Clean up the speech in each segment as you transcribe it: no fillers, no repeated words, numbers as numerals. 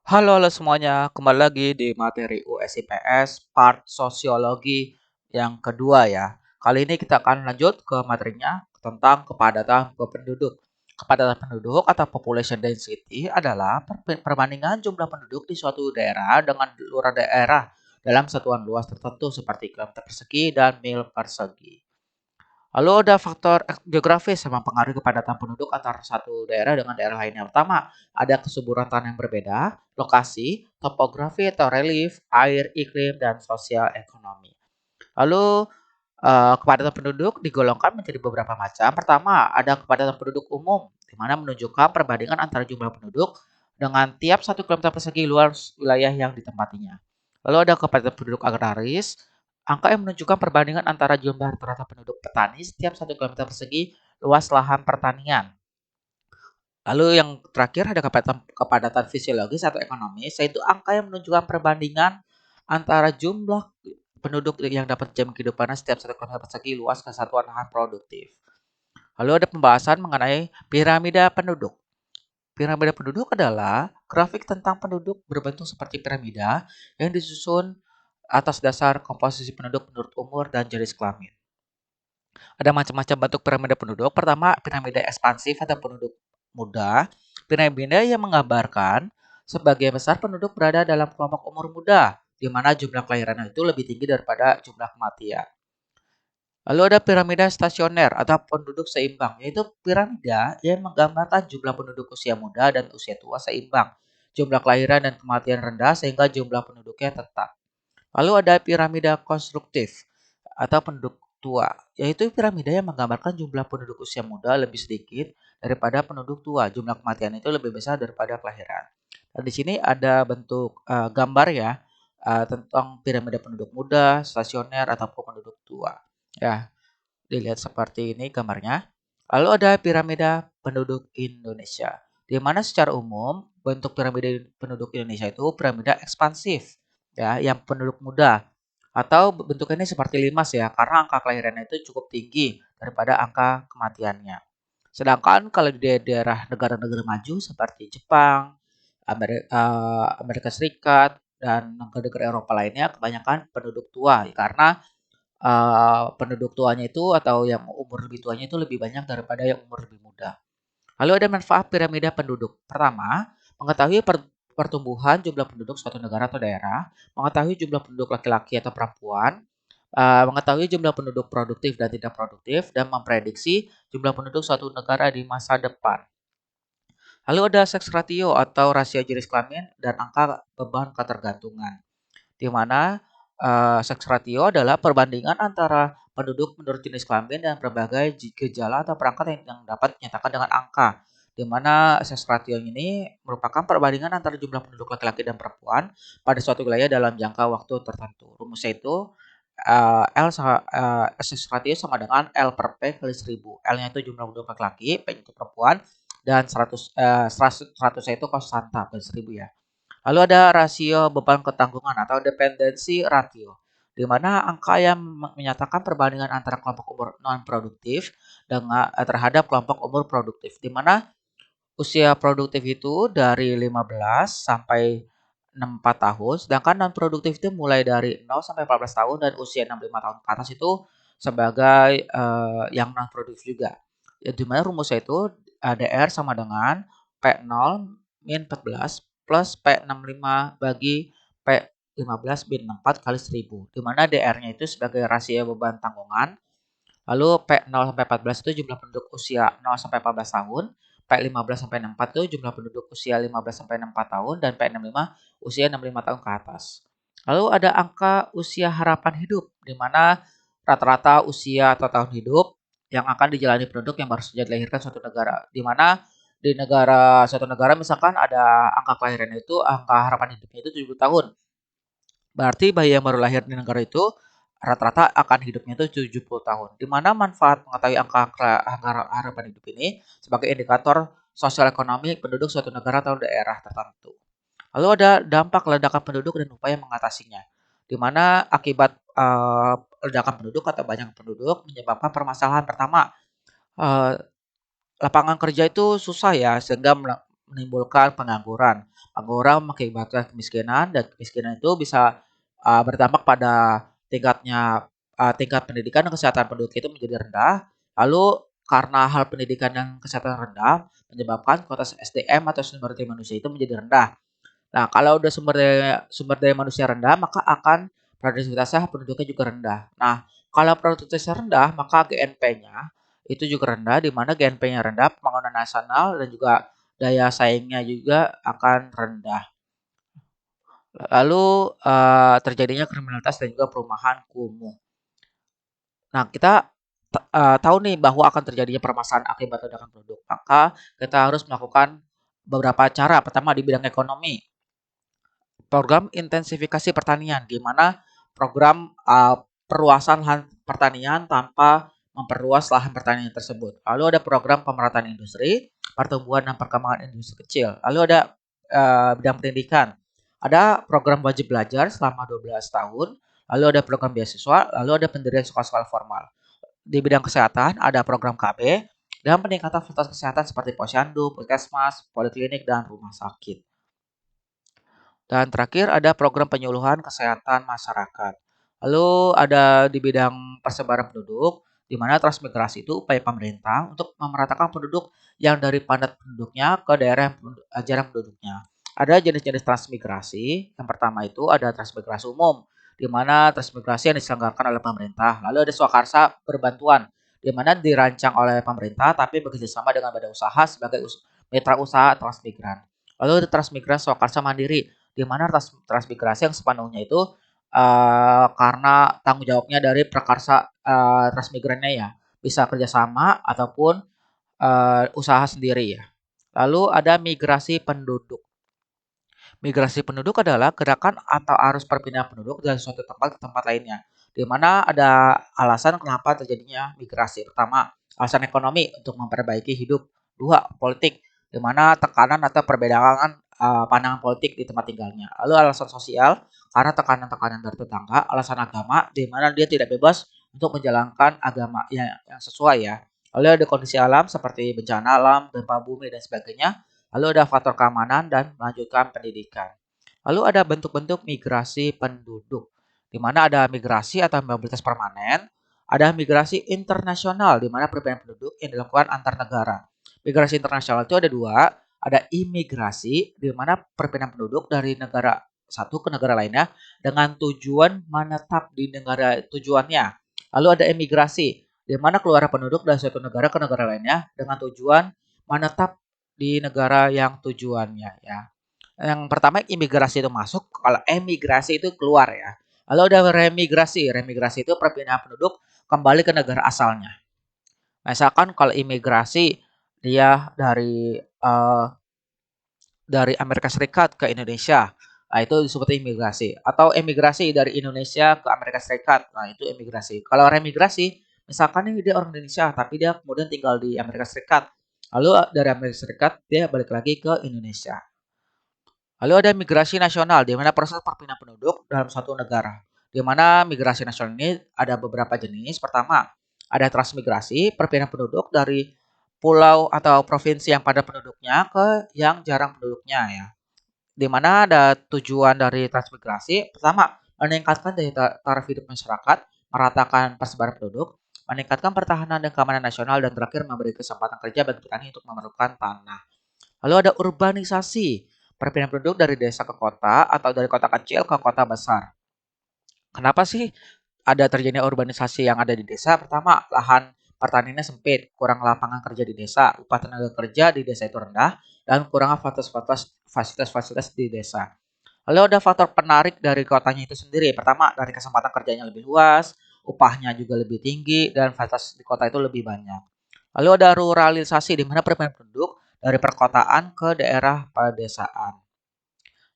Halo semuanya, kembali lagi di materi US IPS part sosiologi yang kedua ya. Kali ini kita akan lanjut ke materinya tentang kepadatan penduduk. Kepadatan penduduk atau population density adalah perbandingan jumlah penduduk di suatu daerah dengan luar daerah dalam satuan luas tertentu seperti kilometer persegi dan mil persegi. Lalu ada faktor geografis yang mempengaruhi kepadatan penduduk antara satu daerah dengan daerah lainnya. Pertama, ada kesuburan tanah yang berbeda, lokasi, topografi atau relief, air, iklim, dan sosial ekonomi. Lalu kepadatan penduduk digolongkan menjadi beberapa macam. Pertama, ada kepadatan penduduk umum, di mana menunjukkan perbandingan antara jumlah penduduk dengan tiap 1 kilometer persegi luas wilayah yang ditempatinya. Lalu ada kepadatan penduduk agraris, angka yang menunjukkan perbandingan antara jumlah rata-rata penduduk petani setiap 1 kilometer persegi luas lahan pertanian. Lalu yang terakhir ada kepadatan fisiologis atau ekonomis, yaitu angka yang menunjukkan perbandingan antara jumlah penduduk yang dapat jam kehidupannya setiap 1 kilometer persegi luas kesatuan lahan produktif. Lalu ada pembahasan mengenai piramida penduduk. Piramida penduduk adalah grafik tentang penduduk berbentuk seperti piramida yang disusun atas dasar komposisi penduduk menurut umur dan jenis kelamin. Ada macam-macam bentuk piramida penduduk. Pertama, piramida ekspansif atau penduduk muda. Piramida yang menggambarkan sebagian besar penduduk berada dalam kelompok umur muda, di mana jumlah kelahiran itu lebih tinggi daripada jumlah kematian. Lalu ada piramida stasioner atau penduduk seimbang, yaitu piramida yang menggambarkan jumlah penduduk usia muda dan usia tua seimbang, jumlah kelahiran dan kematian rendah sehingga jumlah penduduknya tetap. Lalu ada piramida konstruktif atau penduduk tua, yaitu piramida yang menggambarkan jumlah penduduk usia muda lebih sedikit daripada penduduk tua, jumlah kematian itu lebih besar daripada kelahiran. Dan di sini ada bentuk gambar ya tentang piramida penduduk muda, stasioner ataupun penduduk tua. Ya, dilihat seperti ini gambarnya. Lalu ada piramida penduduk Indonesia, di mana secara umum bentuk piramida penduduk Indonesia itu piramida ekspansif, ya, yang penduduk muda. Atau bentuknya ini seperti limas ya, karena angka kelahirannya itu cukup tinggi daripada angka kematiannya. Sedangkan kalau di daerah negara-negara maju seperti Jepang, Amerika Serikat, dan negara-negara Eropa lainnya kebanyakan penduduk tua karena penduduk tuanya itu atau yang umur lebih tuanya itu lebih banyak daripada yang umur lebih muda. Lalu ada manfaat piramida penduduk. Pertama, mengetahui pertumbuhan jumlah penduduk suatu negara atau daerah, mengetahui jumlah penduduk laki-laki atau perempuan, mengetahui jumlah penduduk produktif dan tidak produktif, dan memprediksi jumlah penduduk suatu negara di masa depan. Lalu ada sex ratio atau rasio jenis kelamin dan angka beban ketergantungan di mana seks ratio adalah perbandingan antara penduduk menurut jenis kelamin dan berbagai gejala atau perangkat yang dapat dinyatakan dengan angka. Di mana seks ratio ini merupakan perbandingan antara jumlah penduduk laki-laki dan perempuan pada suatu wilayah dalam jangka waktu tertentu. Rumusnya itu seks ratio sama dengan L per P kali 1000. L-nya itu jumlah penduduk laki-laki, P itu perempuan, dan 100 itu konstanta kali 1000 ya. Lalu ada rasio beban ketanggungan atau dependency ratio, di mana angka yang menyatakan perbandingan antara kelompok umur non produktif dengan terhadap kelompok umur produktif, di mana usia produktif itu dari 15 sampai 64 tahun, sedangkan non produktif itu mulai dari 0 sampai 14 tahun dan usia 65 tahun ke atas itu sebagai yang non produktif juga. Ya, di mana rumusnya itu ADR sama dengan P0 min 14 plus P65 bagi P15 min 64 kali 1000, di mana DR-nya itu sebagai rasio beban tanggungan. Lalu P0 sampai 14 itu jumlah penduduk usia 0 sampai 14 tahun, P15 sampai 64 itu jumlah penduduk usia 15 sampai 64 tahun, dan P65 usia 65 tahun ke atas. Lalu ada angka usia harapan hidup, di mana rata-rata usia atau tahun hidup yang akan dijalani penduduk yang baru saja dilahirkan suatu negara, di mana di suatu negara misalkan ada angka kelahiran itu, angka harapan hidupnya itu 70 tahun. Berarti bayi yang baru lahir di negara itu rata-rata akan hidupnya itu 70 tahun. Di mana manfaat mengetahui angka harapan hidup ini sebagai indikator sosial ekonomi penduduk suatu negara atau daerah tertentu. Lalu ada dampak ledakan penduduk dan upaya mengatasinya. Di mana akibat ledakan penduduk atau banyak penduduk menyebabkan permasalahan. Pertama, lapangan kerja itu susah ya, sehingga menimbulkan pengangguran. Orang mengakibatkan kemiskinan dan kemiskinan itu bisa berdampak pada tingkat pendidikan dan kesehatan penduduk itu menjadi rendah. Lalu karena hal pendidikan dan kesehatan rendah menyebabkan kualitas SDM atau sumber daya manusia itu menjadi rendah. Nah, kalau udah sumber daya manusia rendah, maka akan produktivitasnya penduduknya juga rendah. Nah, kalau produktivitasnya rendah, maka GNP-nya itu juga rendah, di mana GNP-nya rendah, pembangunan nasional dan juga daya saingnya juga akan rendah. Lalu terjadinya kriminalitas dan juga perumahan kumuh. Nah, kita tahu nih bahwa akan terjadinya permasalahan akibat ledakan penduduk. Maka kita harus melakukan beberapa cara. Pertama di bidang ekonomi, program intensifikasi pertanian, di mana program perluasan lahan pertanian tanpa memperluas lahan pertanian tersebut. Lalu ada program pemerataan industri, pertumbuhan dan perkembangan industri kecil. Lalu ada bidang pendidikan. Ada program wajib belajar selama 12 tahun, lalu ada program beasiswa, lalu ada pendirian sekolah-sekolah formal. Di bidang kesehatan ada program KB dan peningkatan fasilitas kesehatan seperti posyandu, puskesmas, poliklinik, dan rumah sakit. Dan terakhir ada program penyuluhan kesehatan masyarakat. Lalu ada di bidang persebaran penduduk, di mana transmigrasi itu upaya pemerintah untuk memeratakan penduduk yang dari padat penduduknya ke daerah yang jarang penduduknya. Ada jenis-jenis transmigrasi. Yang pertama itu ada transmigrasi umum, di mana transmigrasi yang diselenggarakan oleh pemerintah. Lalu ada swakarsa berbantuan, di mana dirancang oleh pemerintah tapi bekerjasama dengan badan usaha sebagai mitra usaha transmigran. Lalu ada transmigran swakarsa mandiri, di mana transmigrasi yang sepenuhnya itu karena tanggung jawabnya dari prakarsa transmigrannya ya, bisa kerjasama ataupun usaha sendiri ya. Lalu ada migrasi penduduk. Migrasi penduduk adalah gerakan atau arus perpindahan penduduk dari suatu tempat ke tempat lainnya, di mana ada alasan kenapa terjadinya migrasi. Pertama, alasan ekonomi untuk memperbaiki hidup. Dua, politik, di mana tekanan atau perbedaan pandangan politik di tempat tinggalnya. Lalu alasan sosial, karena tekanan-tekanan dari tetangga. Alasan agama, di mana dia tidak bebas untuk menjalankan agama yang sesuai ya. Lalu ada kondisi alam seperti bencana alam, gempa bumi, dan sebagainya. Lalu ada faktor keamanan dan melanjutkan pendidikan. Lalu ada bentuk-bentuk migrasi penduduk, di mana ada migrasi atau mobilitas permanen, ada migrasi internasional, di mana perpindahan penduduk yang dilakukan antar negara. Migrasi internasional itu ada dua, ada imigrasi, di mana perpindahan penduduk dari negara satu ke negara lainnya dengan tujuan menetap di negara tujuannya. Lalu ada emigrasi, di mana keluar penduduk dari suatu negara ke negara lainnya dengan tujuan menetap di negara yang tujuannya ya. Yang pertama imigrasi itu masuk, kalau emigrasi itu keluar ya. Lalu ada remigrasi. Remigrasi itu perpindahan penduduk kembali ke negara asalnya. Misalkan kalau imigrasi dia dari Amerika Serikat ke Indonesia. Nah, itu disebut imigrasi. Atau emigrasi dari Indonesia ke Amerika Serikat. Nah, itu emigrasi. Kalau remigrasi, misalkan ini dia orang Indonesia, tapi dia kemudian tinggal di Amerika Serikat. Lalu dari Amerika Serikat, dia balik lagi ke Indonesia. Lalu ada migrasi nasional, di mana proses perpindahan penduduk dalam suatu negara. Di mana migrasi nasional ini ada beberapa jenis. Pertama, ada transmigrasi, perpindahan penduduk dari pulau atau provinsi yang padat penduduknya ke yang jarang penduduknya ya. Di mana ada tujuan dari transmigrasi, pertama meningkatkan daya taraf hidup masyarakat, meratakan persebaran penduduk, meningkatkan pertahanan dan keamanan nasional, dan terakhir memberi kesempatan kerja bagi petani untuk memerlukan tanah. Lalu ada urbanisasi, perpindahan penduduk dari desa ke kota atau dari kota kecil ke kota besar. Kenapa sih ada terjadinya urbanisasi yang ada di desa? Pertama, lahan pertaniannya sempit, kurang lapangan kerja di desa, upah tenaga kerja di desa itu rendah, dan kurang fasilitas-fasilitas di desa. Lalu ada faktor penarik dari kotanya itu sendiri. Pertama, dari kesempatan kerjanya lebih luas, upahnya juga lebih tinggi, dan fasilitas di kota itu lebih banyak. Lalu ada ruralisasi, di mana perpindahan penduduk dari perkotaan ke daerah pedesaan.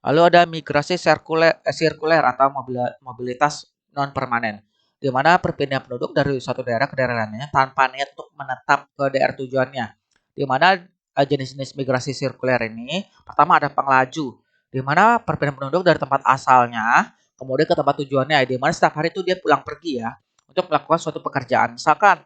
Lalu ada migrasi sirkuler atau mobilitas non permanen, di mana perpindahan penduduk dari suatu daerah ke daerah lainnya tanpa niat untuk menetap ke daerah tujuannya. Di mana jenis-jenis migrasi sirkuler ini, pertama ada penglaju, di mana perpindahan penduduk dari tempat asalnya kemudian ke tempat tujuannya, di mana setiap hari itu dia pulang pergi ya untuk melakukan suatu pekerjaan. Misalkan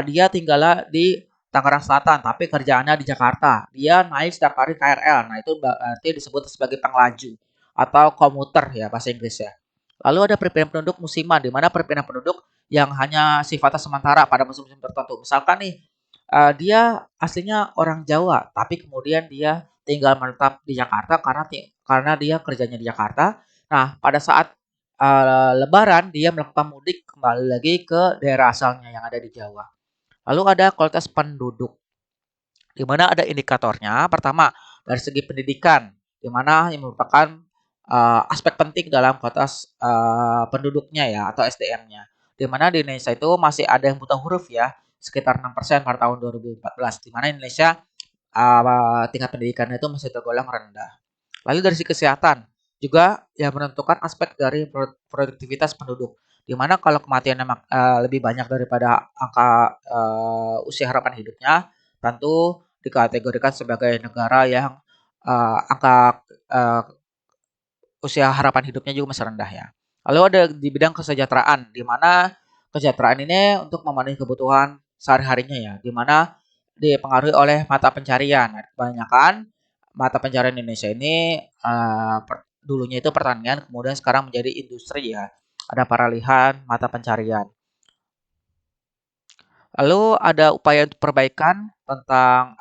dia tinggal di Tangerang Selatan, tapi kerjaannya di Jakarta. Dia naik setiap hari KRL. Nah, itu berarti disebut sebagai pengelaju atau komuter ya bahasa Inggrisnya. Lalu ada perpindahan penduduk musiman, di mana perpindahan penduduk yang hanya sifatnya sementara pada musim-musim tertentu. Misalkan nih, dia aslinya orang Jawa, tapi kemudian dia tinggal menetap di Jakarta karena dia kerjanya di Jakarta. Nah, pada saat Lebaran dia melakukan mudik kembali lagi ke daerah asalnya yang ada di Jawa. Lalu ada kualitas penduduk, di mana ada indikatornya. Pertama, dari segi pendidikan, di mana yang merupakan aspek penting dalam kualitas penduduknya ya atau SDM-nya. Di mana di Indonesia itu masih ada yang buta huruf ya, sekitar 6% pada tahun 2014, di mana Indonesia tingkat pendidikannya itu masih tergolong rendah. Lalu dari sisi kesehatan juga yang menentukan aspek dari produktivitas penduduk. Di mana kalau kematiannya lebih banyak daripada angka usia harapan hidupnya, tentu dikategorikan sebagai negara yang angka usia harapan hidupnya juga masih rendah ya. Lalu ada di bidang kesejahteraan, di mana kesejahteraan ini untuk memenuhi kebutuhan sehari-harinya ya, di mana dipengaruhi oleh mata pencarian. Nah, kebanyakan mata pencarian Indonesia ini dulunya itu pertanian, kemudian sekarang menjadi industri ya. Ada peralihan mata pencarian. Lalu ada upaya untuk perbaikan tentang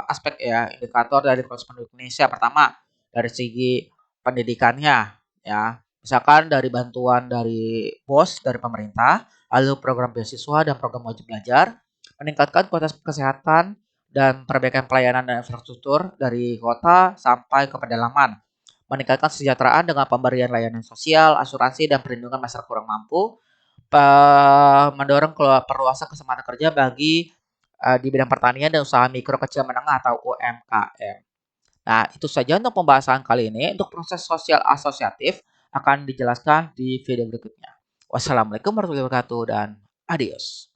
aspek ya indikator dari proses penduduk Indonesia. Pertama, dari segi pendidikannya ya. Misalkan dari bantuan dari BOS dari pemerintah, lalu program beasiswa dan program wajib belajar, meningkatkan kualitas kesehatan dan perbaikan pelayanan dan infrastruktur dari kota sampai ke pedalaman, meningkatkan kesejahteraan dengan pemberian layanan sosial, asuransi dan perlindungan masyarakat kurang mampu, mendorong perluasan kesempatan kerja bagi di bidang pertanian dan usaha mikro kecil menengah atau UMKM. Nah, itu saja untuk pembahasan kali ini. Untuk proses sosial asosiatif akan dijelaskan di video berikutnya. Wassalamualaikum warahmatullahi wabarakatuh dan adios.